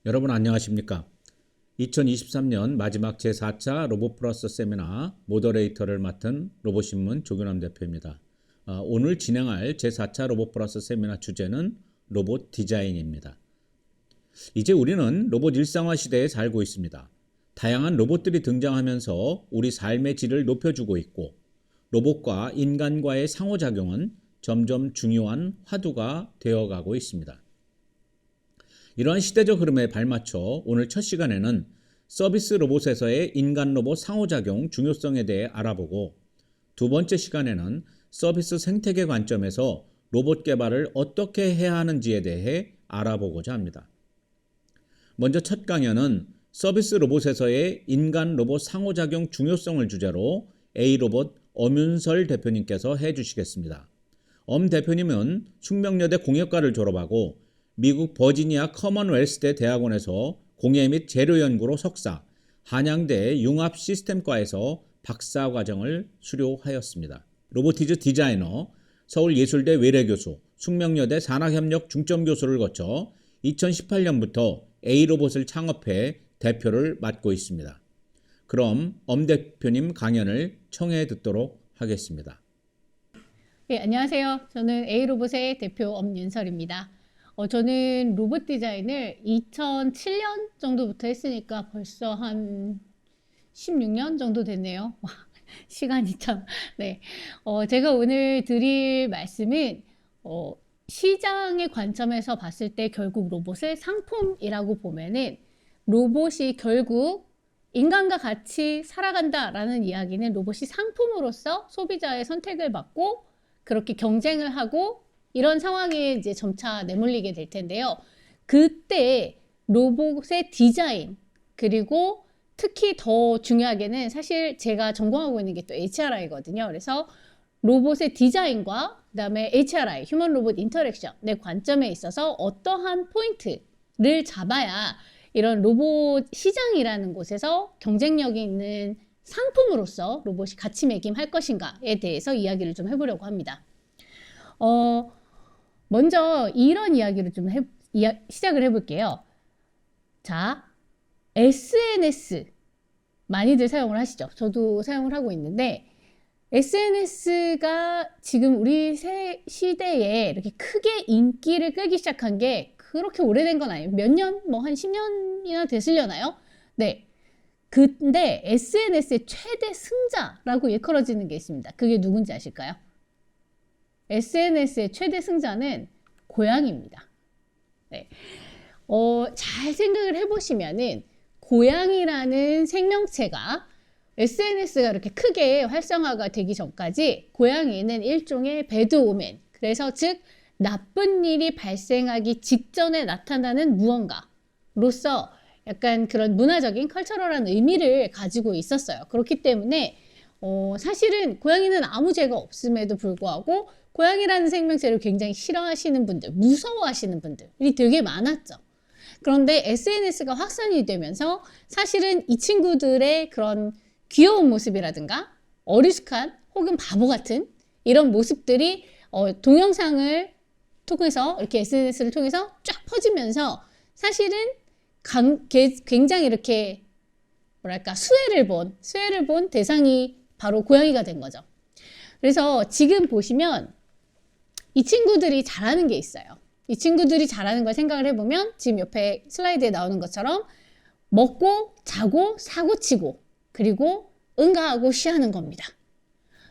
여러분 안녕하십니까? 2023년 마지막 제4차 로봇 플러스 세미나 모더레이터를 맡은 로봇신문 조규남 대표입니다. 오늘 진행할 제4차 로봇 플러스 세미나 주제는 로봇 디자인입니다. 이제 우리는 로봇 일상화 시대에 살고 있습니다. 다양한 로봇들이 등장하면서 우리 삶의 질을 높여주고 있고 로봇과 인간과의 상호작용은 점점 중요한 화두가 되어가고 있습니다. 이러한 시대적 흐름에 발맞춰 오늘 첫 시간에는 서비스 로봇에서의 인간 로봇 상호작용 중요성에 대해 알아보고 두 번째 시간에는 서비스 생태계 관점에서 로봇 개발을 어떻게 해야 하는지에 대해 알아보고자 합니다. 먼저 첫 강연은 서비스 로봇에서의 인간 로봇 상호작용 중요성을 주제로 A로봇 엄윤설 대표님께서 해주시겠습니다. 엄 대표님은 숙명여대 공예과를 졸업하고 미국 버지니아 커먼웰스대 대학원에서 공예 및 재료 연구로 석사, 한양대 융합시스템과에서 박사 과정을 수료하였습니다. 로보티즈 디자이너, 서울예술대 외래교수, 숙명여대 산학협력 중점교수를 거쳐 2018년부터 A로봇을 창업해 대표를 맡고 있습니다. 그럼 엄 대표님 강연을 청해 듣도록 하겠습니다. 네, 안녕하세요. 저는 A로봇의 대표 엄윤설입니다. 저는 로봇 디자인을 2007년 정도부터 했으니까 벌써 한 16년 정도 됐네요. 시간이 참. 네. 제가 오늘 드릴 말씀은 시장의 관점에서 봤을 때 결국 로봇을 상품이라고 보면은 로봇이 결국 인간과 같이 살아간다라는 이야기는 로봇이 상품으로서 소비자의 선택을 받고 그렇게 경쟁을 하고 이런 상황에 이제 점차 내몰리게 될 텐데요. 그때 로봇의 디자인 그리고 특히 더 중요하게는 사실 제가 전공하고 있는 게 또 HRI거든요. 그래서 로봇의 디자인과 그다음에 HRI, 휴먼 로봇 인터랙션의 관점에 있어서 어떠한 포인트를 잡아야 이런 로봇 시장이라는 곳에서 경쟁력이 있는 상품으로서 로봇이 가치매김할 것인가에 대해서 이야기를 좀 해보려고 합니다. 먼저 이런 이야기를 좀 시작을 해볼게요. 자, SNS 많이들 사용을 하시죠. 저도 사용을 하고 있는데 SNS가 지금 우리 시대에 이렇게 크게 인기를 끌기 시작한 게 그렇게 오래된 건 아니에요. 몇 년? 뭐 한 10년이나 됐으려나요? 네. 근데 SNS의 최대 승자라고 일컬어지는 게 있습니다. 그게 누군지 아실까요? SNS의 최대 승자는 고양이입니다. 네. 잘 생각을 해보시면은 고양이라는 생명체가 SNS가 이렇게 크게 활성화가 되기 전까지 고양이는 일종의 배드오멘, 그래서 즉 나쁜 일이 발생하기 직전에 나타나는 무언가로서 약간 그런 문화적인 컬처럴한 의미를 가지고 있었어요. 그렇기 때문에 사실은 고양이는 아무 죄가 없음에도 불구하고 고양이라는 생명체를 굉장히 싫어하시는 분들, 무서워하시는 분들이 되게 많았죠. 그런데 SNS가 확산이 되면서 사실은 이 친구들의 그런 귀여운 모습이라든가 어리숙한 혹은 바보 같은 이런 모습들이 동영상을 통해서 이렇게 SNS를 통해서 쫙 퍼지면서 사실은 굉장히 이렇게 뭐랄까 수혜를 본 대상이 바로 고양이가 된 거죠. 그래서 지금 보시면 이 친구들이 잘하는 게 있어요. 이 친구들이 잘하는 걸 생각을 해보면 지금 옆에 슬라이드에 나오는 것처럼 먹고 자고 사고치고 그리고 응가하고 쉬하는 겁니다.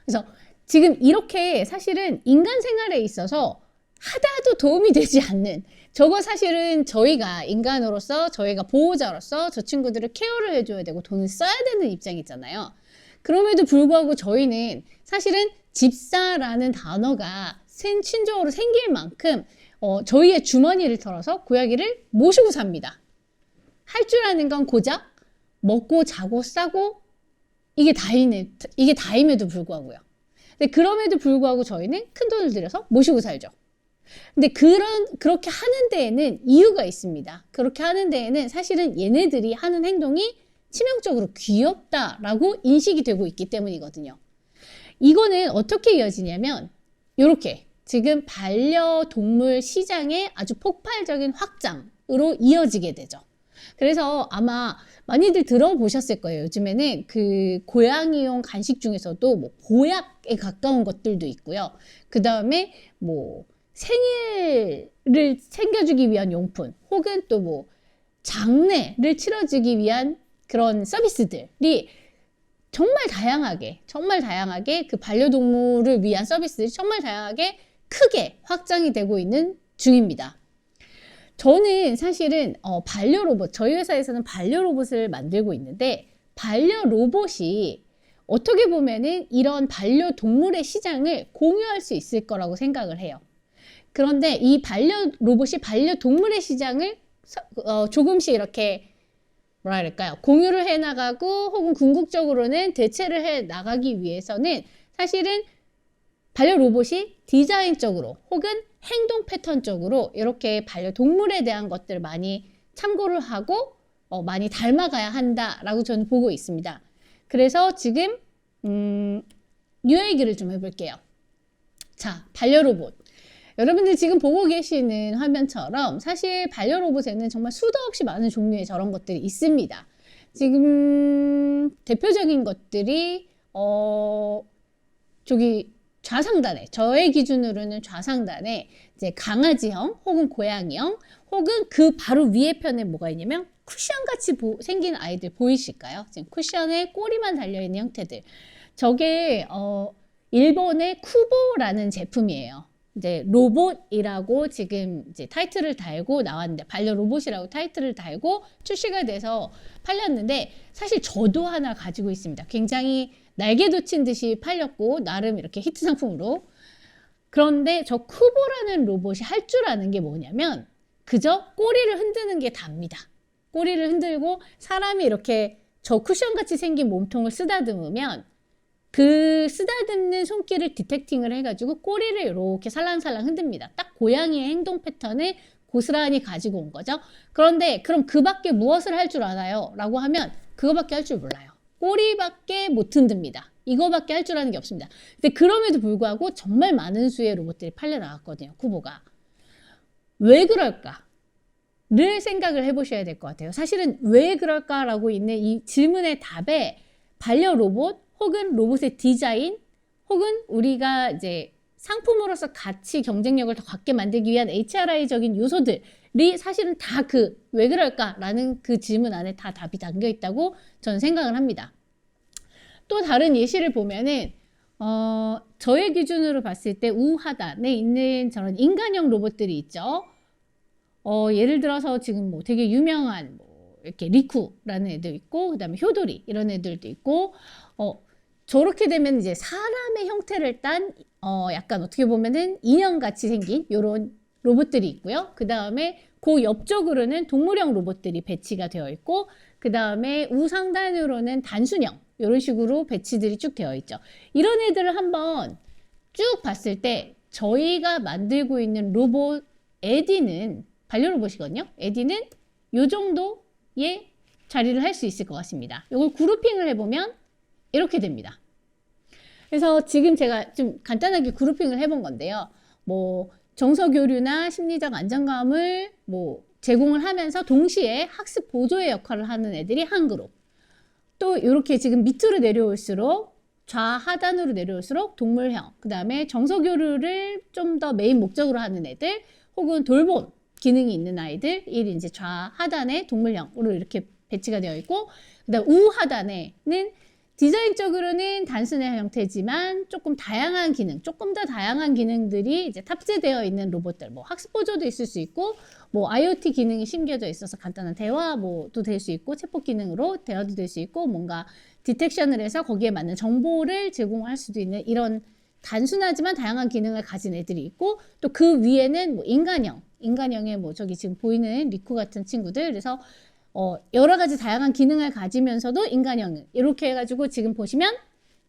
그래서 지금 이렇게 사실은 인간 생활에 있어서 하나도 도움이 되지 않는, 저거 사실은 저희가 인간으로서 저희가 보호자로서 저 친구들을 케어를 해줘야 되고 돈을 써야 되는 입장이잖아요. 그럼에도 불구하고 저희는 사실은 집사라는 단어가 신조어로 생길 만큼 저희의 주머니를 털어서 고양이를 모시고 삽니다. 할 줄 아는 건 고작 먹고 자고 싸고 이게 다임에도 불구하고요. 근데 그럼에도 불구하고 저희는 큰 돈을 들여서 모시고 살죠. 근데 그렇게 하는 데에는 이유가 있습니다. 그렇게 하는 데에는 사실은 얘네들이 하는 행동이 치명적으로 귀엽다라고 인식이 되고 있기 때문이거든요. 이거는 어떻게 이어지냐면 이렇게 지금 반려동물 시장의 아주 폭발적인 확장으로 이어지게 되죠. 그래서 아마 많이들 들어보셨을 거예요. 요즘에는 그 고양이용 간식 중에서도 뭐 보약에 가까운 것들도 있고요. 그 다음에 뭐 생일을 챙겨주기 위한 용품, 혹은 또 뭐 장례를 치러주기 위한 그런 서비스들이 정말 다양하게 그 반려동물을 위한 서비스들이 정말 다양하게 크게 확장이 되고 있는 중입니다. 저는 사실은 반려로봇, 저희 회사에서는 반려로봇을 만들고 있는데, 반려로봇이 어떻게 보면은 이런 반려동물의 시장을 공유할 수 있을 거라고 생각을 해요. 그런데 이 반려로봇이 반려동물의 시장을 조금씩 이렇게 뭐라 그럴까요? 공유를 해 나가고, 혹은 궁극적으로는 대체를 해 나가기 위해서는 사실은 반려로봇이 디자인적으로 혹은 행동 패턴적으로 이렇게 반려동물에 대한 것들을 많이 참고를 하고 많이 닮아가야 한다라고 저는 보고 있습니다. 그래서 지금 이 얘기를 좀 해볼게요. 자, 반려로봇. 여러분들 지금 보고 계시는 화면처럼 사실 반려로봇에는 정말 수도 없이 많은 종류의 저런 것들이 있습니다. 지금 대표적인 것들이 저기 좌상단에, 저의 기준으로는 좌상단에 이제 강아지형 혹은 고양이형, 혹은 그 바로 위에 편에 뭐가 있냐면 쿠션같이 생긴 아이들 보이실까요? 지금 쿠션에 꼬리만 달려있는 형태들. 저게 일본의 쿠보라는 제품이에요. 이제 로봇이라고 지금 이제 타이틀을 달고 나왔는데, 반려 로봇이라고 타이틀을 달고 출시가 돼서 팔렸는데, 사실 저도 하나 가지고 있습니다. 굉장히 날개 돋친 듯이 팔렸고 나름 이렇게 히트 상품으로. 그런데 저 쿠보라는 로봇이 할 줄 아는 게 뭐냐면 그저 꼬리를 흔드는 게 답니다. 꼬리를 흔들고 사람이 이렇게 저 쿠션같이 생긴 몸통을 쓰다듬으면 그 쓰다듬는 손길을 디텍팅을 해가지고 꼬리를 이렇게 살랑살랑 흔듭니다. 딱 고양이의 행동 패턴을 고스란히 가지고 온 거죠. 그런데 그럼 그 밖에 무엇을 할 줄 아나요? 라고 하면 그거밖에 할 줄 몰라요. 꼬리밖에 못 흔듭니다. 이거밖에 할 줄 아는 게 없습니다. 근데 그럼에도 불구하고 정말 많은 수의 로봇들이 팔려 나갔거든요. 쿠보가. 왜 그럴까? 를 생각을 해보셔야 될 것 같아요. 사실은 왜 그럴까라고 있는 이 질문의 답에 반려 로봇 혹은 로봇의 디자인, 혹은 우리가 이제 상품으로서 가치 경쟁력을 더 갖게 만들기 위한 HRI적인 요소들이 사실은 다 왜 그럴까라는 그 질문 안에 다 답이 담겨 있다고 저는 생각을 합니다. 또 다른 예시를 보면은 저의 기준으로 봤을 때 우하단에 있는 저런 인간형 로봇들이 있죠. 예를 들어서 지금 뭐 되게 유명한 이렇게 리쿠라는 애도 있고, 그다음에 효도리 이런 애들도 있고, 저렇게 되면 이제 사람의 형태를 딴 약간 어떻게 보면은 인형같이 생긴 이런 로봇들이 있고요. 그 다음에 그 옆쪽으로는 동물형 로봇들이 배치가 되어 있고, 그 다음에 우상단으로는 단순형 이런 식으로 배치들이 쭉 되어 있죠. 이런 애들을 한번 쭉 봤을 때 저희가 만들고 있는 로봇 에디는 반려로봇이거든요. 에디는 이 정도의 자리를 할 수 있을 것 같습니다. 이걸 그룹핑을 해보면 이렇게 됩니다. 그래서 지금 제가 좀 간단하게 그룹핑을 해본 건데요. 뭐 정서 교류나 심리적 안정감을 뭐 제공을 하면서 동시에 학습 보조의 역할을 하는 애들이 한 그룹. 또 이렇게 지금 밑으로 내려올수록, 좌하단으로 내려올수록 동물형, 그 다음에 정서 교류를 좀 더 메인 목적으로 하는 애들, 혹은 돌봄 기능이 있는 아이들이 이제 좌하단에 동물형으로 이렇게 배치가 되어 있고, 그다음 우하단에는 디자인적으로는 단순한 형태지만 조금 더 다양한 기능들이 이제 탑재되어 있는 로봇들, 뭐 학습 보조도 있을 수 있고, 뭐 IoT 기능이 심겨져 있어서 간단한 대화 뭐도 될 수 있고, 챗봇 기능으로 대화도 될 수 있고, 뭔가 디텍션을 해서 거기에 맞는 정보를 제공할 수도 있는 이런 단순하지만 다양한 기능을 가진 애들이 있고, 또 그 위에는 뭐 인간형의 뭐 저기 지금 보이는 리쿠 같은 친구들, 그래서 여러 가지 다양한 기능을 가지면서도 인간형, 이렇게 해가지고 지금 보시면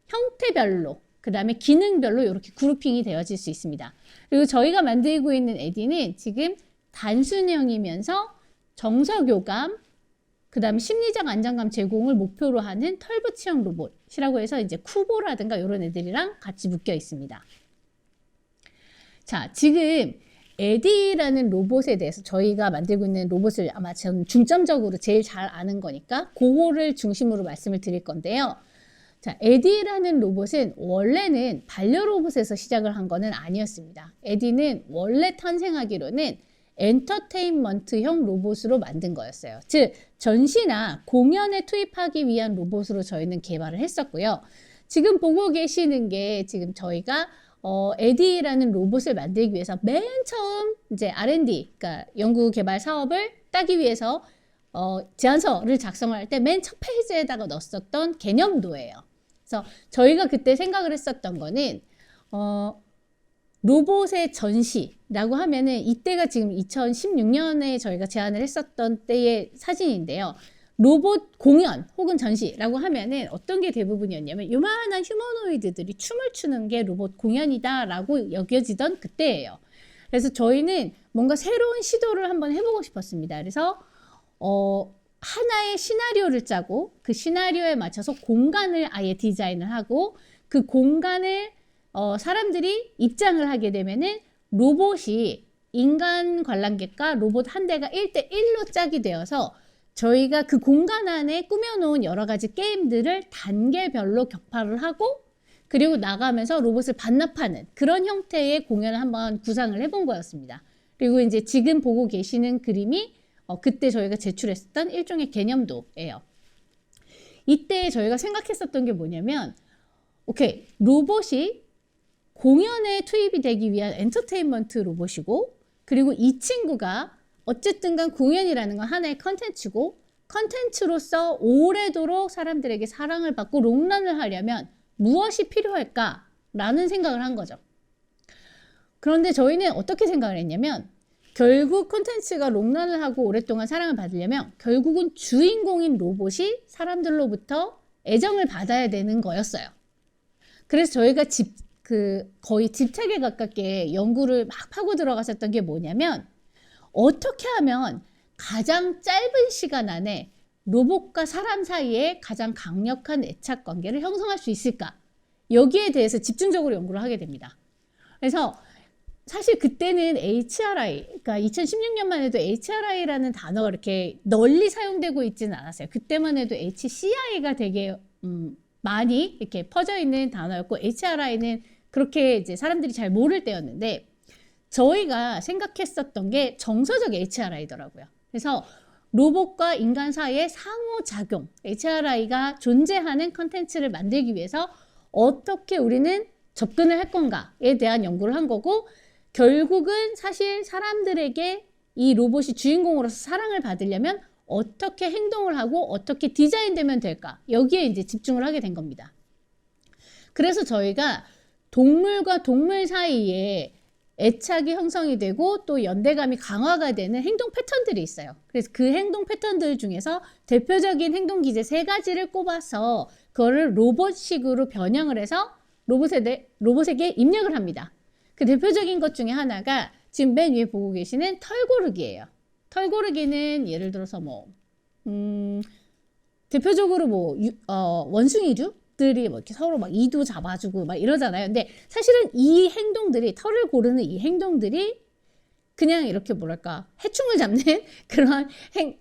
형태별로, 그 다음에 기능별로 이렇게 그룹핑이 되어질 수 있습니다. 그리고 저희가 만들고 있는 에디는 지금 단순형이면서 정서교감, 그 다음에 심리적 안정감 제공을 목표로 하는 털붙이형 로봇이라고 해서 이제 쿠보라든가 이런 애들이랑 같이 묶여 있습니다. 자, 지금 에디라는 로봇에 대해서 저희가 만들고 있는 로봇을 아마 전 중점적으로 제일 잘 아는 거니까 그거를 중심으로 말씀을 드릴 건데요. 자, 에디라는 로봇은 원래는 반려 로봇에서 시작을 한 거는 아니었습니다. 에디는 원래 탄생하기로는 엔터테인먼트형 로봇으로 만든 거였어요. 즉, 전시나 공연에 투입하기 위한 로봇으로 저희는 개발을 했었고요. 지금 보고 계시는 게 지금 저희가 에디라는 로봇을 만들기 위해서 맨 처음 이제 R&D, 그러니까 연구 개발 사업을 따기 위해서 제안서를 작성할 때 맨 첫 페이지에다가 넣었었던 개념도예요. 그래서 저희가 그때 생각을 했었던 거는 로봇의 전시라고 하면은 이때가 지금 2016년에 저희가 제안을 했었던 때의 사진인데요. 로봇 공연 혹은 전시라고 하면은 어떤 게 대부분이었냐면 요만한 휴머노이드들이 춤을 추는 게 로봇 공연이다라고 여겨지던 그때예요. 그래서 저희는 뭔가 새로운 시도를 한번 해보고 싶었습니다. 그래서 하나의 시나리오를 짜고 그 시나리오에 맞춰서 공간을 아예 디자인을 하고 그 공간을 사람들이 입장을 하게 되면은 로봇이 인간 관람객과 로봇 한 대가 1대1로 짝이 되어서 저희가 그 공간 안에 꾸며놓은 여러 가지 게임들을 단계별로 격파를 하고 그리고 나가면서 로봇을 반납하는 그런 형태의 공연을 한번 구상을 해본 거였습니다. 그리고 이제 지금 보고 계시는 그림이 그때 저희가 제출했었던 일종의 개념도예요. 이때 저희가 생각했었던 게 뭐냐면 오케이, 로봇이 공연에 투입이 되기 위한 엔터테인먼트 로봇이고 그리고 이 친구가 어쨌든 간 공연이라는 건 하나의 컨텐츠고 컨텐츠로서 오래도록 사람들에게 사랑을 받고 롱런을 하려면 무엇이 필요할까라는 생각을 한 거죠. 그런데 저희는 어떻게 생각을 했냐면 결국 콘텐츠가 롱런을 하고 오랫동안 사랑을 받으려면 결국은 주인공인 로봇이 사람들로부터 애정을 받아야 되는 거였어요. 그래서 저희가 거의 집착에 가깝게 연구를 막 파고 들어갔었던 게 뭐냐면 어떻게 하면 가장 짧은 시간 안에 로봇과 사람 사이에 가장 강력한 애착 관계를 형성할 수 있을까? 여기에 대해서 집중적으로 연구를 하게 됩니다. 그래서 사실 그때는 HRI, 그러니까 2016년만 해도 HRI라는 단어가 이렇게 널리 사용되고 있지는 않았어요. 그때만 해도 HCI가 되게 많이 이렇게 퍼져 있는 단어였고 HRI는 그렇게 이제 사람들이 잘 모를 때였는데 저희가 생각했었던 게 정서적 HRI더라고요. 그래서 로봇과 인간 사이의 상호작용, HRI가 존재하는 컨텐츠를 만들기 위해서 어떻게 우리는 접근을 할 건가에 대한 연구를 한 거고 결국은 사실 사람들에게 이 로봇이 주인공으로서 사랑을 받으려면 어떻게 행동을 하고 어떻게 디자인되면 될까? 여기에 이제 집중을 하게 된 겁니다. 그래서 저희가 동물과 동물 사이에 애착이 형성이 되고 또 연대감이 강화가 되는 행동 패턴들이 있어요. 그래서 그 행동 패턴들 중에서 대표적인 행동 기제 3가지를 꼽아서 그거를 로봇식으로 변형을 해서 로봇에게 입력을 합니다. 그 대표적인 것 중에 하나가 지금 맨 위에 보고 계시는 털고르기예요. 털고르기는 예를 들어서 대표적으로 원숭이류들이 이렇게 서로 막 이도 잡아주고 막 이러잖아요. 근데 사실은 이 행동들이 털을 고르는 이 행동들이 그냥 이렇게 뭐랄까 해충을 잡는 그런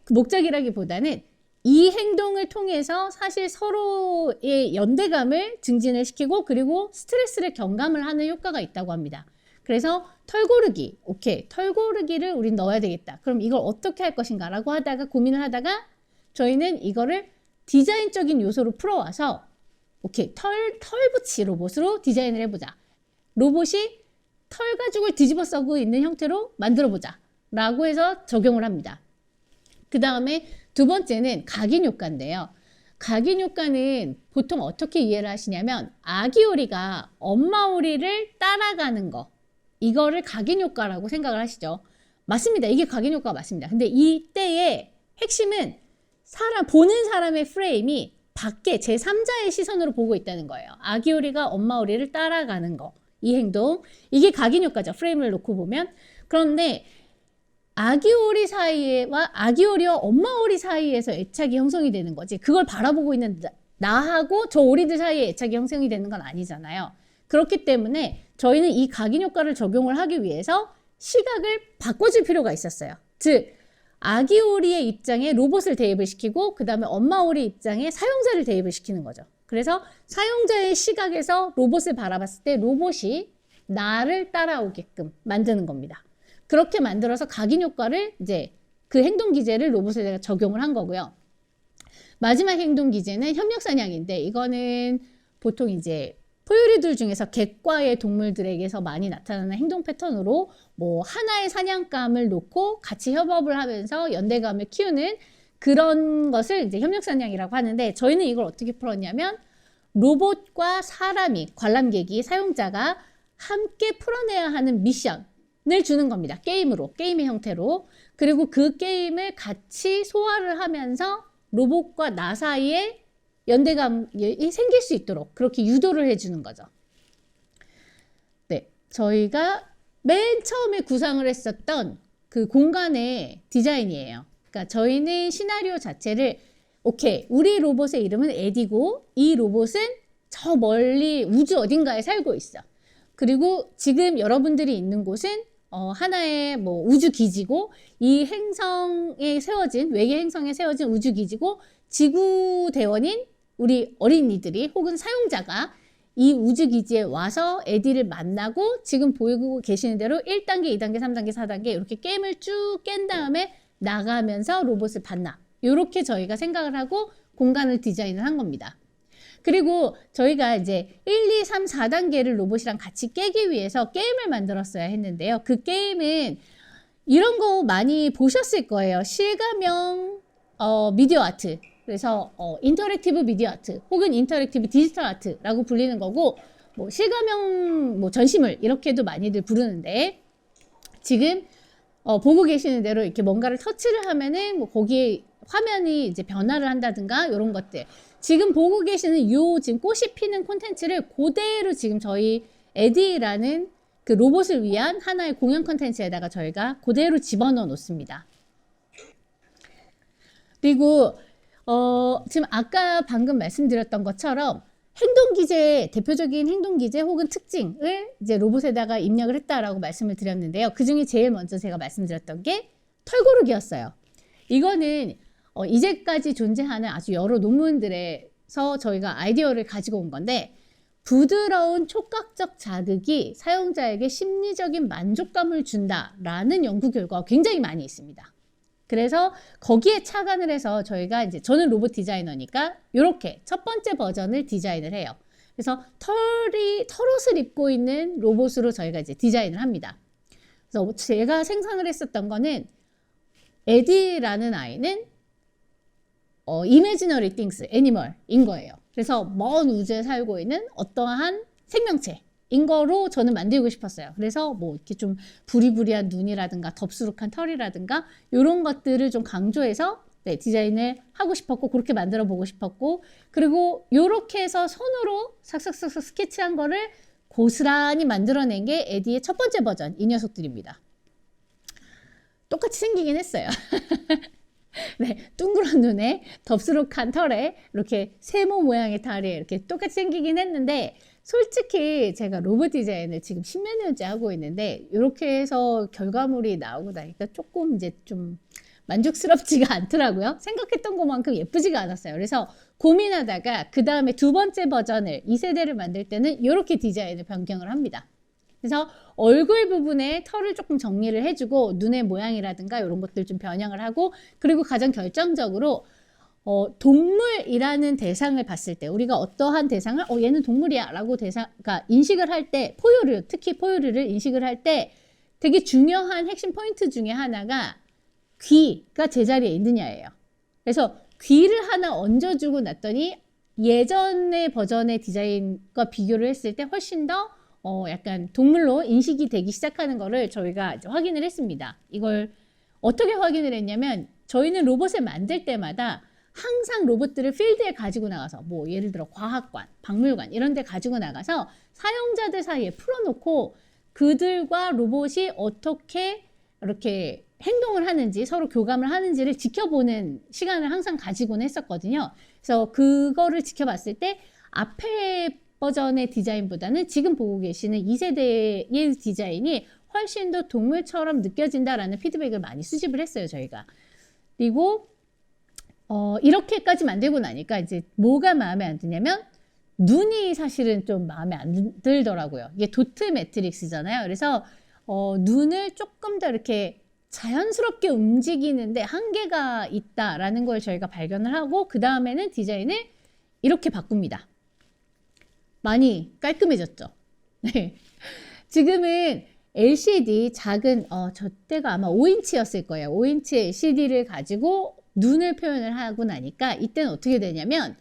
목적이라기보다는 이 행동을 통해서 사실 서로의 연대감을 증진을 시키고 그리고 스트레스를 경감을 하는 효과가 있다고 합니다. 그래서 털고르기, 오케이, 털고르기를 우린 넣어야 되겠다. 그럼 이걸 어떻게 할 것인가 라고 하다가 고민을 하다가 저희는 이거를 디자인적인 요소로 풀어와서 오케이, 털붙이 로봇으로 디자인을 해보자. 로봇이 털 가죽을 뒤집어 쓰고 있는 형태로 만들어보자 라고 해서 적용을 합니다. 그 다음에 두 번째는 각인 효과인데요. 각인 효과는 보통 어떻게 이해를 하시냐면 아기 오리가 엄마 오리를 따라가는 거, 이거를 각인 효과라고 생각을 하시죠. 맞습니다. 이게 각인 효과가 맞습니다. 근데 이때의 핵심은 보는 사람의 프레임이 밖에 제3자의 시선으로 보고 있다는 거예요. 아기 오리가 엄마 오리를 따라가는 거, 이 행동, 이게 각인 효과죠. 프레임을 놓고 보면. 그런데 아기 오리 사이와 아기 오리와 엄마 오리 사이에서 애착이 형성이 되는 거지. 그걸 바라보고 있는 나하고 저 오리들 사이에 애착이 형성이 되는 건 아니잖아요. 그렇기 때문에 저희는 이 각인 효과를 적용을 하기 위해서 시각을 바꿔줄 필요가 있었어요. 즉 아기 오리의 입장에 로봇을 대입을 시키고 그 다음에 엄마 오리 입장에 사용자를 대입을 시키는 거죠. 그래서 사용자의 시각에서 로봇을 바라봤을 때 로봇이 나를 따라오게끔 만드는 겁니다. 그렇게 만들어서 각인 효과를 이제 그 행동 기제를 로봇에 적용을 한 거고요. 마지막 행동 기제는 협력 사냥인데 이거는 보통 이제 포유류들 중에서 객과의 동물들에게서 많이 나타나는 행동 패턴으로 뭐 하나의 사냥감을 놓고 같이 협업을 하면서 연대감을 키우는 그런 것을 이제 협력 사냥이라고 하는데 저희는 이걸 어떻게 풀었냐면 로봇과 사람이 관람객이 사용자가 함께 풀어내야 하는 미션을 주는 겁니다. 게임의 형태로. 그리고 그 게임을 같이 소화를 하면서 로봇과 나 사이에 연대감이 생길 수 있도록 그렇게 유도를 해주는 거죠. 네, 저희가 맨 처음에 구상을 했었던 그 공간의 디자인이에요. 그러니까 저희는 시나리오 자체를 오케이, 우리 로봇의 이름은 에디고 이 로봇은 저 멀리 우주 어딘가에 살고 있어. 그리고 지금 여러분들이 있는 곳은 하나의 뭐 우주 기지고 이 행성에 세워진 외계 행성에 세워진 우주 기지고 지구 대원인 우리 어린이들이 혹은 사용자가 이 우주 기지에 와서 에디를 만나고 지금 보이고 계시는 대로 1단계, 2단계, 3단계, 4단계 이렇게 게임을 쭉 깬 다음에 나가면서 로봇을 반납. 이렇게 저희가 생각을 하고 공간을 디자인을 한 겁니다. 그리고 저희가 이제 1, 2, 3, 4단계를 로봇이랑 같이 깨기 위해서 게임을 만들었어야 했는데요. 그 게임은 이런 거 많이 보셨을 거예요. 실가명 미디어 아트. 그래서 인터랙티브 미디어 아트 혹은 인터랙티브 디지털 아트라고 불리는 거고 뭐 실가명 뭐 전시물 이렇게도 많이들 부르는데 지금 보고 계시는 대로 이렇게 뭔가를 터치를 하면은 뭐 거기에 화면이 이제 변화를 한다든가 이런 것들 지금 보고 계시는 요 지금 꽃이 피는 콘텐츠를 그대로 지금 저희 에디라는 그 로봇을 위한 하나의 공연 콘텐츠에다가 저희가 그대로 집어넣어 놓습니다. 그리고 지금 아까 방금 말씀드렸던 것처럼 행동기제, 대표적인 행동기제 혹은 특징을 이제 로봇에다가 입력을 했다라고 말씀을 드렸는데요. 그 중에 제일 먼저 제가 말씀드렸던 게 털고르기였어요. 이거는 이제까지 존재하는 아주 여러 논문들에서 저희가 아이디어를 가지고 온 건데 부드러운 촉각적 자극이 사용자에게 심리적인 만족감을 준다라는 연구 결과가 굉장히 많이 있습니다. 그래서 거기에 착안을 해서 저희가 이제 저는 로봇 디자이너니까 이렇게 첫 번째 버전을 디자인을 해요. 그래서 털옷을 입고 있는 로봇으로 저희가 이제 디자인을 합니다. 그래서 제가 생각을 했었던 거는 에디라는 아이는 imaginary things, animal인 거예요. 그래서 먼 우주에 살고 있는 어떠한 생명체인 거로 저는 만들고 싶었어요. 그래서 뭐 이렇게 좀 부리부리한 눈이라든가 덥수룩한 털이라든가 이런 것들을 좀 강조해서 디자인을 하고 싶었고 그렇게 만들어 보고 싶었고 그리고 이렇게 해서 손으로 삭삭삭삭 스케치한 거를 고스란히 만들어낸 게 에디의 첫 번째 버전 이 녀석들입니다. 똑같이 생기긴 했어요. 네, 둥그런 눈에 덥수룩한 털에 이렇게 세모 모양의 다리에 이렇게 똑같이 생기긴 했는데 솔직히 제가 로봇 디자인을 지금 10몇 년째 하고 있는데 이렇게 해서 결과물이 나오고 나니까 조금 이제 좀 만족스럽지가 않더라고요. 생각했던 것만큼 예쁘지가 않았어요. 그래서 고민하다가 그 다음에 두 번째 버전을 2세대를 만들 때는 이렇게 디자인을 변경을 합니다. 그래서 얼굴 부분에 털을 조금 정리를 해주고 눈의 모양이라든가 이런 것들 좀 변형을 하고 그리고 가장 결정적으로 동물이라는 대상을 봤을 때 우리가 어떠한 대상을 얘는 동물이야 라고 그러니까 인식을 할 때 포유류 특히 포유류를 인식을 할 때 되게 중요한 핵심 포인트 중에 하나가 귀가 제자리에 있느냐예요. 그래서 귀를 하나 얹어주고 났더니 예전의 버전의 디자인과 비교를 했을 때 훨씬 더 약간 동물로 인식이 되기 시작하는 거를 저희가 이제 확인을 했습니다. 이걸 어떻게 확인을 했냐면 저희는 로봇을 만들 때마다 항상 로봇들을 필드에 가지고 나가서 뭐 예를 들어 과학관, 박물관 이런 데 가지고 나가서 사용자들 사이에 풀어놓고 그들과 로봇이 어떻게 이렇게 행동을 하는지 서로 교감을 하는지를 지켜보는 시간을 항상 가지고는 했었거든요. 그래서 그거를 지켜봤을 때 앞에 버전의 디자인보다는 지금 보고 계시는 2세대의 디자인이 훨씬 더 동물처럼 느껴진다라는 피드백을 많이 수집을 했어요, 저희가. 그리고 이렇게까지 만들고 나니까 이제 뭐가 마음에 안 드냐면 눈이 사실은 좀 마음에 안 들더라고요. 이게 도트 매트릭스잖아요. 그래서 눈을 조금 더 이렇게 자연스럽게 움직이는데 한계가 있다라는 걸 저희가 발견을 하고 그 다음에는 디자인을 이렇게 바꿉니다. 많이 깔끔해졌죠. 네. 지금은 LCD 작은 저 때가 아마 5인치였을 거예요. 5인치 LCD를 가지고 눈을 표현을 하고 나니까 이때는 어떻게 되냐면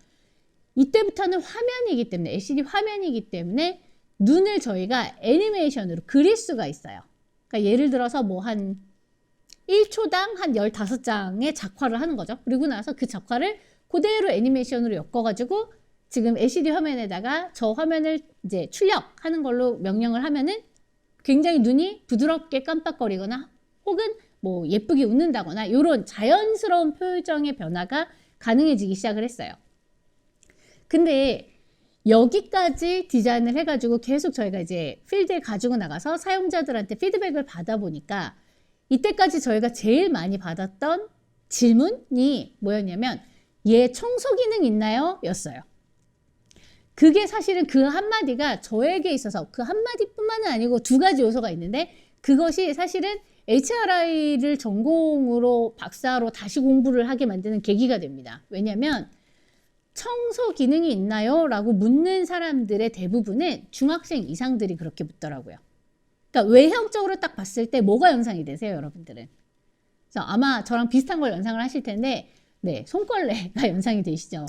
이때부터는 화면이기 때문에 LCD 화면이기 때문에 눈을 저희가 애니메이션으로 그릴 수가 있어요. 그러니까 예를 들어서 뭐 한 1초당 한 15장의 작화를 하는 거죠. 그리고 나서 그 작화를 그대로 애니메이션으로 엮어가지고 지금 LCD 화면에다가 저 화면을 이제 출력하는 걸로 명령을 하면은 굉장히 눈이 부드럽게 깜빡거리거나 혹은 뭐 예쁘게 웃는다거나 이런 자연스러운 표정의 변화가 가능해지기 시작을 했어요. 근데 여기까지 디자인을 해가지고 계속 저희가 이제 필드에 가지고 나가서 사용자들한테 피드백을 받아보니까 이때까지 저희가 제일 많이 받았던 질문이 뭐였냐면 얘 청소 기능 있나요? 였어요. 그게 사실은 그 한마디가 저에게 있어서 그 한마디뿐만은 아니고 두 가지 요소가 있는데 그것이 사실은 HRI를 전공으로 박사로 다시 공부를 하게 만드는 계기가 됩니다. 왜냐하면 청소 기능이 있나요? 라고 묻는 사람들의 대부분은 중학생 이상들이 그렇게 묻더라고요. 그러니까 외형적으로 딱 봤을 때 뭐가 연상이 되세요, 여러분들은? 그래서 아마 저랑 비슷한 걸 연상을 하실 텐데 네, 손걸레가 연상이 되시죠.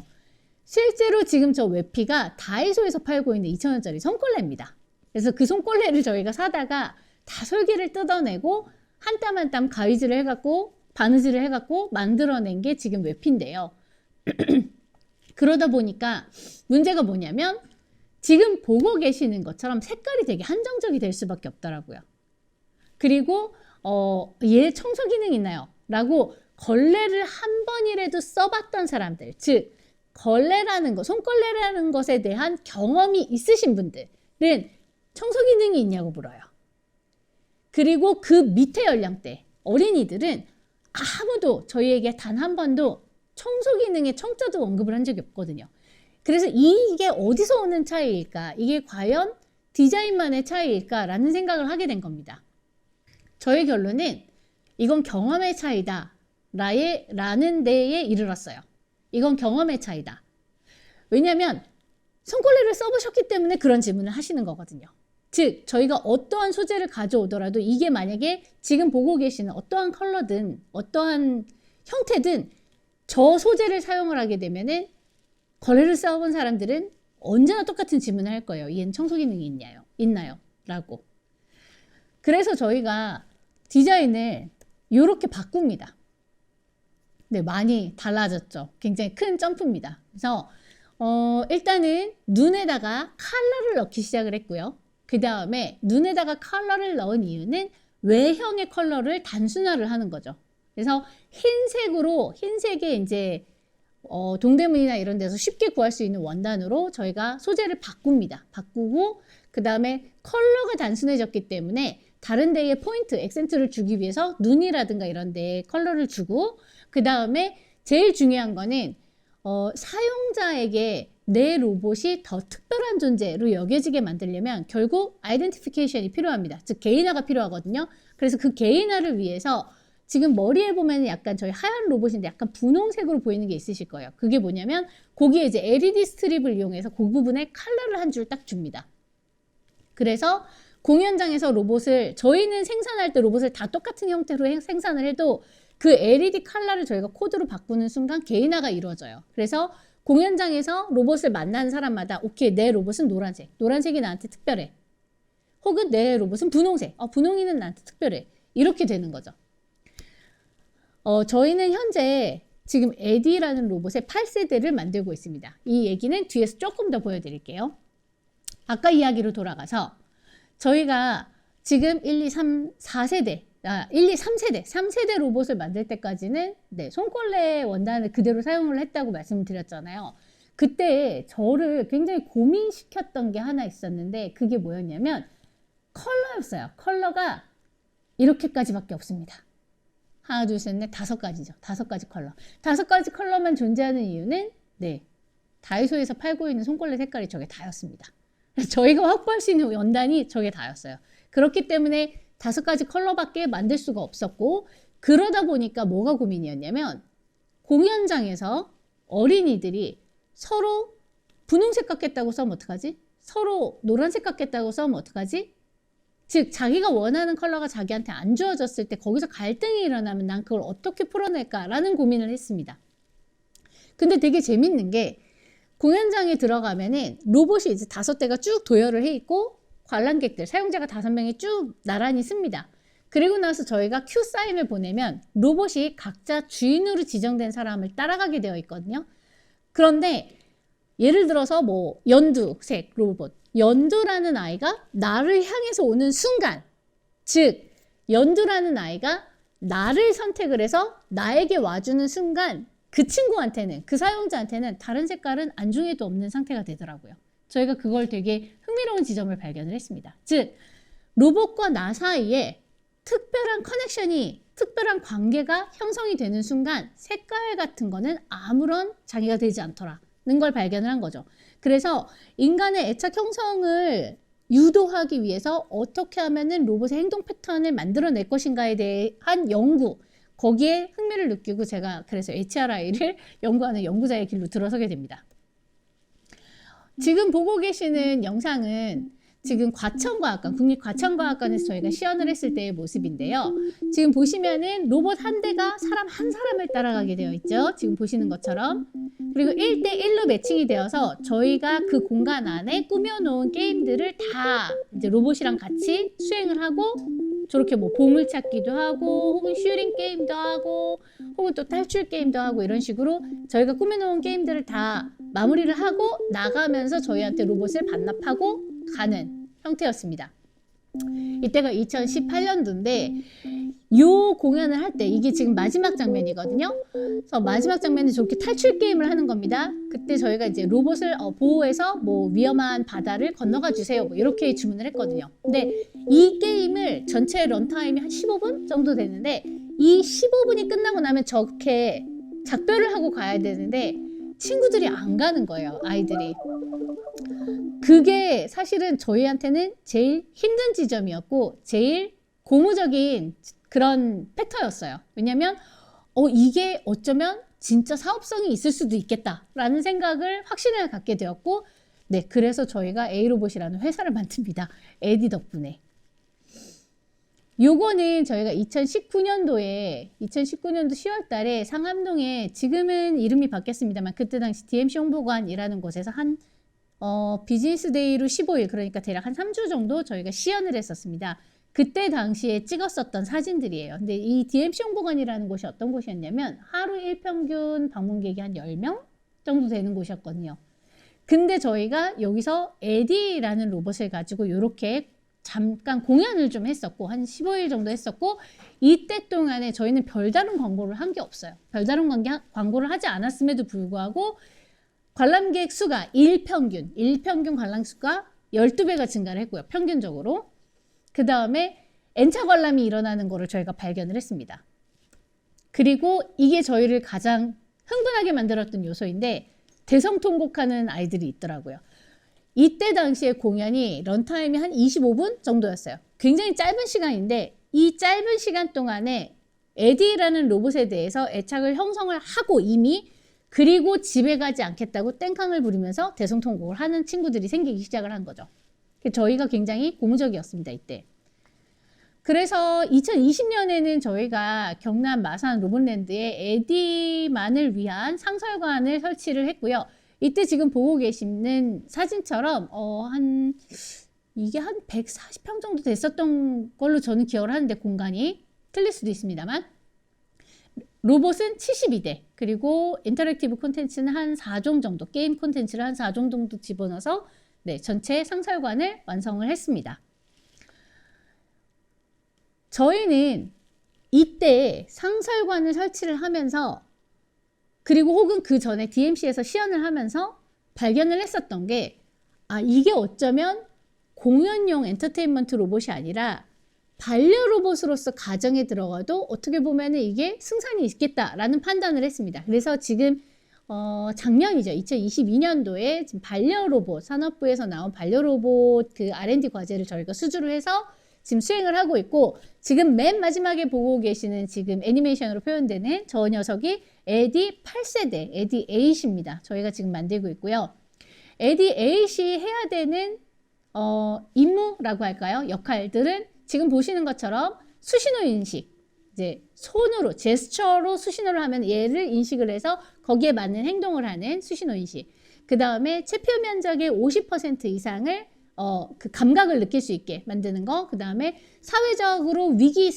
실제로 지금 저 웨피가 다이소에서 팔고 있는 2,000원짜리 손걸레입니다. 그래서 그 손걸레를 저희가 사다가 다 솔개를 뜯어내고 한 땀 한 땀 가위질을 해갖고 바느질을 해갖고 만들어낸 게 지금 웨피인데요. 그러다 보니까 문제가 뭐냐면 지금 보고 계시는 것처럼 색깔이 되게 한정적이 될 수밖에 없더라고요. 그리고 얘 청소 기능 있나요? 라고 걸레를 한 번이라도 써봤던 사람들, 즉 걸레라는 것, 손걸레라는 것에 대한 경험이 있으신 분들은 청소 기능이 있냐고 물어요. 그리고 그 밑에 연령대 어린이들은 아무도 저희에게 단 한 번도 청소 기능의 청자도 언급을 한 적이 없거든요. 그래서 이게 어디서 오는 차이일까? 이게 과연 디자인만의 차이일까라는 생각을 하게 된 겁니다. 저의 결론은 이건 경험의 차이다 라는 데에 이르렀어요. 이건 경험의 차이다. 왜냐하면 손걸레를 써보셨기 때문에 그런 질문을 하시는 거거든요. 즉 저희가 어떠한 소재를 가져오더라도 이게 만약에 지금 보고 계시는 어떠한 컬러든 어떠한 형태든 저 소재를 사용을 하게 되면은 걸레를 써본 사람들은 언제나 똑같은 질문을 할 거예요. 얘는 청소 기능이 있나요? 라고. 그래서 저희가 디자인을 이렇게 바꿉니다. 네, 많이 달라졌죠. 굉장히 큰 점프입니다. 그래서 일단은 눈에다가 컬러를 넣기 시작을 했고요. 그 다음에 눈에다가 컬러를 넣은 이유는 외형의 컬러를 단순화를 하는 거죠. 그래서 흰색에 이제 동대문이나 이런 데서 쉽게 구할 수 있는 원단으로 저희가 소재를 바꿉니다. 바꾸고 그 다음에 컬러가 단순해졌기 때문에 다른 데에 포인트, 액센트를 주기 위해서 눈이라든가 이런 데에 컬러를 주고 그 다음에 제일 중요한 거는 사용자에게 내 로봇이 더 특별한 존재로 여겨지게 만들려면 결국 아이덴티피케이션이 필요합니다. 즉 개인화가 필요하거든요. 그래서 그 개인화를 위해서 지금 머리에 보면 약간 저희 하얀 로봇인데 약간 분홍색으로 보이는 게 있으실 거예요. 그게 뭐냐면 거기에 이제 LED 스트립을 이용해서 그 부분에 컬러를 한 줄 딱 줍니다. 그래서 공연장에서 로봇을 저희는 생산할 때 로봇을 다 똑같은 형태로 생산을 해도 그 LED 컬러를 저희가 코드로 바꾸는 순간 개인화가 이루어져요. 그래서 공연장에서 로봇을 만나는 사람마다 오케이 내 로봇은 노란색, 노란색이 나한테 특별해. 혹은 내 로봇은 분홍색, 분홍이는 나한테 특별해. 이렇게 되는 거죠. 저희는 현재 지금 에디라는 로봇의 8세대를 만들고 있습니다. 이 얘기는 뒤에서 조금 더 보여드릴게요. 아까 이야기로 돌아가서 저희가 지금 1, 2, 3, 4세대, 1, 2, 3세대, 3세대 로봇을 만들 때까지는 네, 손걸레 원단을 그대로 사용을 했다고 말씀드렸잖아요. 그때 저를 굉장히 고민시켰던 게 하나 있었는데 그게 뭐였냐면 컬러였어요. 컬러가 이렇게까지밖에 없습니다. 하나, 둘, 셋, 넷, 5가지죠. 5가지 컬러. 5가지 컬러만 존재하는 이유는 네, 다이소에서 팔고 있는 손걸레 색깔이 저게 다였습니다. 그래서 저희가 확보할 수 있는 연단이 저게 다였어요. 그렇기 때문에 5가지 컬러밖에 만들 수가 없었고, 그러다 보니까 뭐가 고민이었냐면 공연장에서 어린이들이 서로 분홍색 같겠다고 써면 어떡하지? 서로 노란색 같겠다고 써면 어떡하지? 즉 자기가 원하는 컬러가 자기한테 안 주어졌을 때 거기서 갈등이 일어나면 난 그걸 어떻게 풀어낼까라는 고민을 했습니다. 근데 되게 재밌는 게 공연장에 들어가면은 로봇이 이제 5대가 쭉 도열을 해 있고 관람객들, 사용자가 5명이 쭉 나란히 씁니다. 그리고 나서 저희가 큐 사인을 보내면 로봇이 각자 주인으로 지정된 사람을 따라가게 되어 있거든요. 그런데 예를 들어서 뭐 연두색 로봇, 연두라는 아이가 나를 향해서 오는 순간, 즉 연두라는 아이가 나를 선택을 해서 나에게 와주는 순간 그 친구한테는, 그 사용자한테는 다른 색깔은 안중에도 없는 상태가 되더라고요. 저희가 그걸 되게 흥미로운 지점을 발견을 했습니다. 즉 로봇과 나 사이에 특별한 커넥션이, 특별한 관계가 형성이 되는 순간 색깔 같은 거는 아무런 장애가 되지 않더라는 걸 발견을 한 거죠. 그래서 인간의 애착 형성을 유도하기 위해서 어떻게 하면은 로봇의 행동 패턴을 만들어낼 것인가에 대한 연구, 거기에 흥미를 느끼고 제가 그래서 HRI를 연구하는 연구자의 길로 들어서게 됩니다. 지금 보고 계시는 영상은 지금 과천과학관, 국립과천과학관에서 저희가 시연을 했을 때의 모습인데요. 지금 보시면은 로봇 한 대가 사람 한 사람을 따라가게 되어 있죠. 지금 보시는 것처럼. 그리고 1대1로 매칭이 되어서 저희가 그 공간 안에 꾸며놓은 게임들을 다 이제 로봇이랑 같이 수행을 하고, 저렇게 뭐 보물찾기도 하고, 혹은 슈링 게임도 하고, 혹은 또 탈출 게임도 하고, 이런 식으로 저희가 꾸며놓은 게임들을 다 마무리를 하고 나가면서 저희한테 로봇을 반납하고 가는 형태였습니다. 이때가 2018년도인데 이 공연을 할 때, 이게 지금 마지막 장면이거든요. 그래서 마지막 장면에 저렇게 탈출 게임을 하는 겁니다. 그때 저희가 이제 로봇을 보호해서 뭐 위험한 바다를 건너가 주세요, 뭐 이렇게 주문을 했거든요. 근데 이 게임을 전체 런타임이 한 15분 정도 되는데, 이 15분이 끝나고 나면 저렇게 작별을 하고 가야 되는데 친구들이 안 가는 거예요, 아이들이. 그게 사실은 저희한테는 제일 힘든 지점이었고 제일 고무적인 그런 팩터였어요. 왜냐면 이게 어쩌면 진짜 사업성이 있을 수도 있겠다라는 생각을 확신을 갖게 되었고, 네, 그래서 저희가 A로봇이라는 회사를 만듭니다. 에디 덕분에. 요거는 저희가 2019년도 10월 달에 상암동에, 지금은 이름이 바뀌었습니다만 그때 당시 DMC 홍보관이라는 곳에서 한 비즈니스 데이로 15일, 그러니까 대략 한 3주 정도 저희가 시연을 했었습니다. 그때 당시에 찍었었던 사진들이에요. 근데 이 DMC 홍보관이라는 곳이 어떤 곳이었냐면 하루 일평균 방문객이 한 10명 정도 되는 곳이었거든요. 근데 저희가 여기서 에디라는 로봇을 가지고 이렇게 잠깐 공연을 좀 했었고, 한 15일 정도 했었고, 이때 동안에 저희는 별다른 광고를 한 게 없어요. 별다른 광고를 하지 않았음에도 불구하고 관람객 수가 일평균 관람 수가 12배가 증가를 했고요, 평균적으로. 그 다음에 N차 관람이 일어나는 거를 저희가 발견을 했습니다. 그리고 이게 저희를 가장 흥분하게 만들었던 요소인데, 대성통곡하는 아이들이 있더라고요. 이때 당시에 공연이 런타임이 한 25분 정도였어요. 굉장히 짧은 시간인데 이 짧은 시간 동안에 에디라는 로봇에 대해서 애착을 형성을 하고 이미, 그리고 집에 가지 않겠다고 땡깡을 부리면서 대성통곡을 하는 친구들이 생기기 시작을 한 거죠. 저희가 굉장히 고무적이었습니다, 이때. 그래서 2020년에는 저희가 경남 마산 로봇랜드에 에디만을 위한 상설관을 설치를 했고요. 이때 지금 보고 계시는 사진처럼 이게 한 140평 정도 됐었던 걸로 저는 기억을 하는데, 공간이 틀릴 수도 있습니다만 로봇은 72대, 그리고 인터랙티브 콘텐츠는 한 4종 정도, 게임 콘텐츠를 한 4종 정도 집어넣어서 네, 전체 상설관을 완성을 했습니다. 저희는 이때 상설관을 설치를 하면서, 그리고 혹은 그 전에 DMC에서 시연을 하면서 발견을 했었던 게, 이게 어쩌면 공연용 엔터테인먼트 로봇이 아니라 반려로봇으로서 가정에 들어가도 어떻게 보면은 이게 승산이 있겠다라는 판단을 했습니다. 그래서 지금 작년이죠. 2022년도에 지금 반려로봇, 산업부에서 나온 반려로봇 그 R&D 과제를 저희가 수주를 해서 지금 수행을 하고 있고, 지금 맨 마지막에 보고 계시는 지금 애니메이션으로 표현되는 저 녀석이 에디 8세대, 에디 8입니다. 저희가 지금 만들고 있고요. 에디 8이 해야 되는 임무라고 할까요? 역할들은 지금 보시는 것처럼 수신호 인식, 이제 손으로 제스처로 수신호를 하면 얘를 인식을 해서 거기에 맞는 행동을 하는 수신호 인식. 그 다음에 체표 면적의 50% 이상을 그 감각을 느낄 수 있게 만드는 거. 그 다음에 사회적으로 위기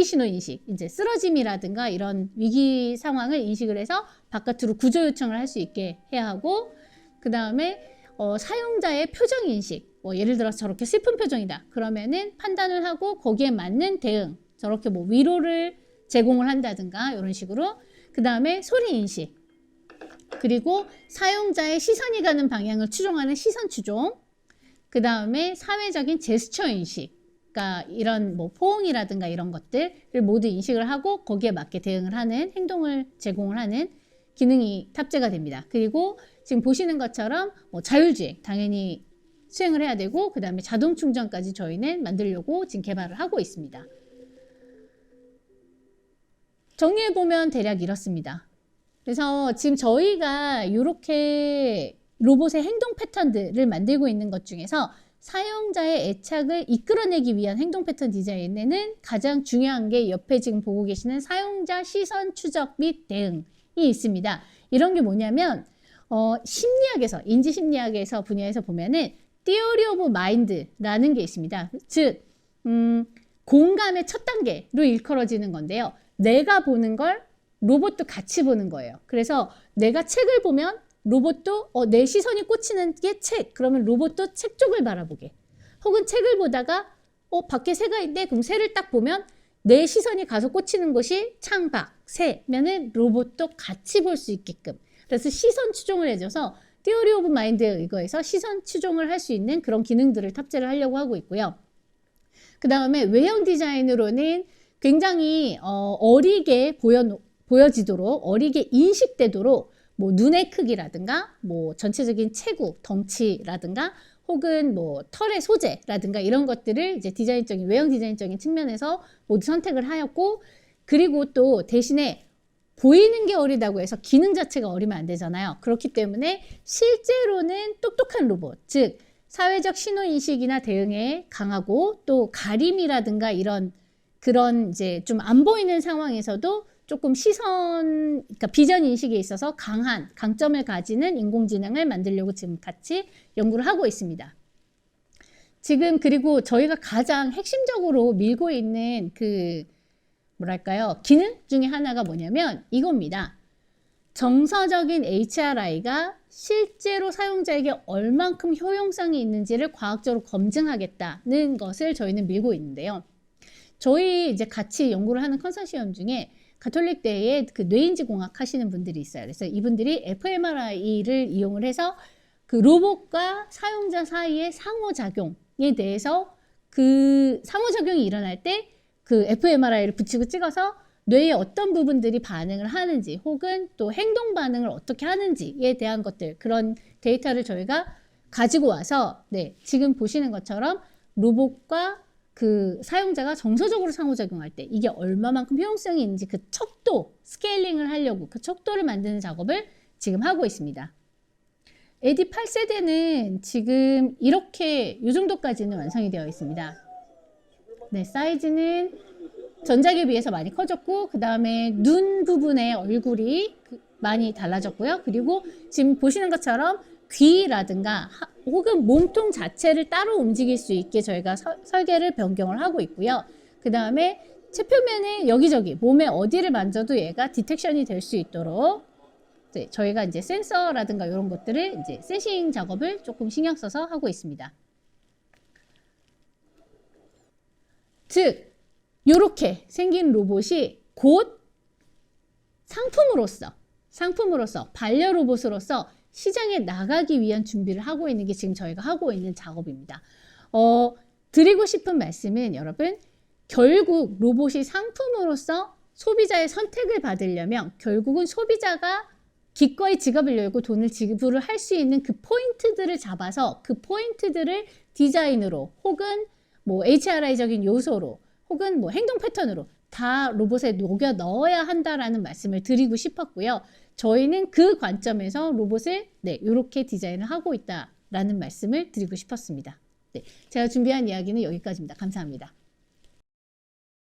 신호 인식, 이제 쓰러짐이라든가 이런 위기 상황을 인식을 해서 바깥으로 구조 요청을 할 수 있게 해야 하고, 그 다음에 사용자의 표정 인식, 뭐 예를 들어서 저렇게 슬픈 표정이다 그러면은 판단을 하고 거기에 맞는 대응, 저렇게 뭐 위로를 제공을 한다든가 이런 식으로. 그 다음에 소리 인식, 그리고 사용자의 시선이 가는 방향을 추종하는 시선 추종. 그 다음에 사회적인 제스처 인식, 그러니까 이런 뭐 포옹이라든가 이런 것들을 모두 인식을 하고 거기에 맞게 대응을 하는 행동을 제공을 하는 기능이 탑재가 됩니다. 그리고 지금 보시는 것처럼 뭐 자율주행 당연히 수행을 해야 되고, 그 다음에 자동 충전까지 저희는 만들려고 지금 개발을 하고 있습니다. 정리해보면 대략 이렇습니다. 그래서 지금 저희가 이렇게 로봇의 행동 패턴들을 만들고 있는 것 중에서 사용자의 애착을 이끌어내기 위한 행동 패턴 디자인에는 가장 중요한 게 옆에 지금 보고 계시는 사용자 시선 추적 및 대응이 있습니다. 이런 게 뭐냐면 심리학에서, 인지심리학에서 분야에서 보면은 Theory of Mind라는 게 있습니다. 즉 공감의 첫 단계로 일컬어지는 건데요. 내가 보는 걸 로봇도 같이 보는 거예요. 그래서 내가 책을 보면 로봇도 내 시선이 꽂히는 게 책, 그러면 로봇도 책 쪽을 바라보게. 혹은 책을 보다가 밖에 새가 있네, 그럼 새를 딱 보면 내 시선이 가서 꽂히는 곳이 창밖, 새면은 로봇도 같이 볼 수 있게끔. 그래서 시선 추종을 해줘서 Theory of Mind에 의거해서 시선 추종을 할 수 있는 그런 기능들을 탑재를 하려고 하고 있고요. 그 다음에 외형 디자인으로는 굉장히 어리게 보여지도록, 어리게 인식되도록 뭐 눈의 크기라든가 뭐 전체적인 체구, 덩치라든가 혹은 뭐 털의 소재라든가 이런 것들을 이제 디자인적인, 외형 디자인적인 측면에서 모두 선택을 하였고, 그리고 또 대신에 보이는 게 어리다고 해서 기능 자체가 어리면 안 되잖아요. 그렇기 때문에 실제로는 똑똑한 로봇, 즉 사회적 신호 인식이나 대응에 강하고 또 가림이라든가 이런 그런 이제 좀 안 보이는 상황에서도 조금 그러니까 비전 인식에 있어서 강한 강점을 가지는 인공지능을 만들려고 지금 같이 연구를 하고 있습니다. 지금 그리고 저희가 가장 핵심적으로 밀고 있는 그 뭐랄까요, 기능 중에 하나가 뭐냐면 이겁니다. 정서적인 HRI가 실제로 사용자에게 얼만큼 효용성이 있는지를 과학적으로 검증하겠다는 것을 저희는 밀고 있는데요. 저희 이제 같이 연구를 하는 컨소시엄 중에 가톨릭대에 그 뇌인지 공학 하시는 분들이 있어요. 그래서 이분들이 fMRI를 이용을 해서 그 로봇과 사용자 사이의 상호작용에 대해서 그 상호작용이 일어날 때 그 fMRI를 붙이고 찍어서 뇌의 어떤 부분들이 반응을 하는지 혹은 또 행동 반응을 어떻게 하는지에 대한 것들, 그런 데이터를 저희가 가지고 와서 지금 보시는 것처럼 로봇과 그 사용자가 정서적으로 상호작용할 때 이게 얼마만큼 효용성이 있는지 그 척도, 스케일링을 하려고 그 척도를 만드는 작업을 지금 하고 있습니다. 에디 8세대는 지금 이렇게 이 정도까지는 완성이 되어 있습니다. 사이즈는 전작에 비해서 많이 커졌고, 그 다음에 눈 부분의 얼굴이 많이 달라졌고요. 그리고 지금 보시는 것처럼 귀라든가 혹은 몸통 자체를 따로 움직일 수 있게 저희가 설계를 변경을 하고 있고요. 그 다음에 체표면에 여기저기 몸에 어디를 만져도 얘가 디텍션이 될 수 있도록 저희가 이제 센서라든가 이런 것들을 이제 센싱 작업을 조금 신경 써서 하고 있습니다. 즉, 이렇게 생긴 로봇이 곧 상품으로서 반려로봇으로서 시장에 나가기 위한 준비를 하고 있는 게 지금 저희가 하고 있는 작업입니다. 드리고 싶은 말씀은 여러분, 결국 로봇이 상품으로서 소비자의 선택을 받으려면 결국은 소비자가 기꺼이 지갑을 열고 돈을 지불을 할 수 있는 그 포인트들을 잡아서 그 포인트들을 디자인으로 혹은 뭐 HRI적인 요소로 혹은 뭐 행동 패턴으로 다 로봇에 녹여 넣어야 한다라는 말씀을 드리고 싶었고요. 저희는 그 관점에서 로봇을 이렇게 디자인을 하고 있다라는 말씀을 드리고 싶었습니다. 제가 준비한 이야기는 여기까지입니다. 감사합니다.